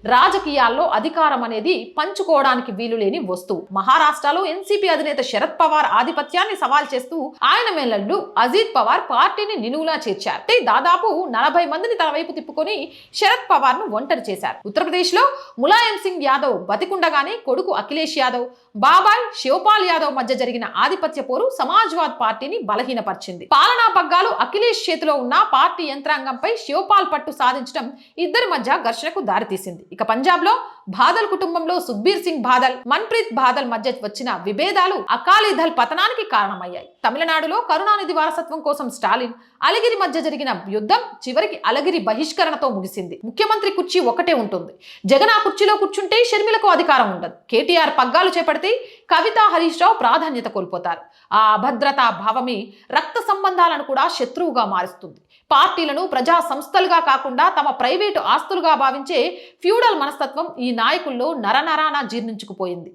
రాజకీయాల్లో అధికారం అనేది పంచుకోవడానికి వీలు లేని వస్తువు. మహారాష్ట్రలో ఎన్సీపీ అధినేత శరద్ పవార్ ఆధిపత్యాన్ని సవాల్ చేస్తూ ఆయన మేనల్లుడు అజిత్ పవార్ పార్టీని నిలువులా చేర్చారు. దాదాపు 40 మందిని తన వైపు తిప్పుకొని శరద్ పవార్ ను ఒంటరి చేశారు. ఉత్తరప్రదేశ్ లో ములాయం సింగ్ యాదవ్ బతికుండగానే కొడుకు అఖిలేష్ యాదవ్, బాబాయ్ శివపాల్ యాదవ్ మధ్య జరిగిన ఆధిపత్య పోరు సమాజ్వాద్ పార్టీని బలహీనపరిచింది. పాలనా పగ్గాలు అఖిలేష్ చేతిలో ఉన్న పార్టీ యంత్రాంగంపై శివపాల్ పట్టు సాధించడం ఇద్దరి మధ్య ఘర్షణకు దారితీసింది. ఇక పంజాబ్ లో బాదల్ కుటుంబంలో సుఖ్బీర్ సింగ్ బాదల్, మన్ప్రీత్ బాదల్ మధ్య వచ్చిన విభేదాలు అకాలీదళ్ పతనానికి కారణమయ్యాయి. తమిళనాడులో కరుణానిధి వారసత్వం కోసం స్టాలిన్, అళగిరి మధ్య జరిగిన యుద్ధం చివరికి అళగిరి బహిష్కరణతో ముగిసింది. ముఖ్యమంత్రి కుర్చీ ఒకటే ఉంటుంది. జగన్ ఆ కుర్చీలో కూర్చుంటే షర్మిలకు అధికారం ఉండదు. కేటీఆర్ పగ్గాలు చేపడితే కవిత, హరీష్ రావు ప్రాధాన్యత కోల్పోతారు. ఆ అభద్రతా భావమే రక్త సంబంధాలను కూడా శత్రువుగా మారుస్తుంది. పార్టీలను ప్రజా సంస్థలుగా కాకుండా తమ ప్రైవేటు ఆస్తులుగా భావించే ఫ్యూడల్ మనస్తత్వం ఈ నాయకుల్లో నరనరాన జీర్ణించుకుపోయింది.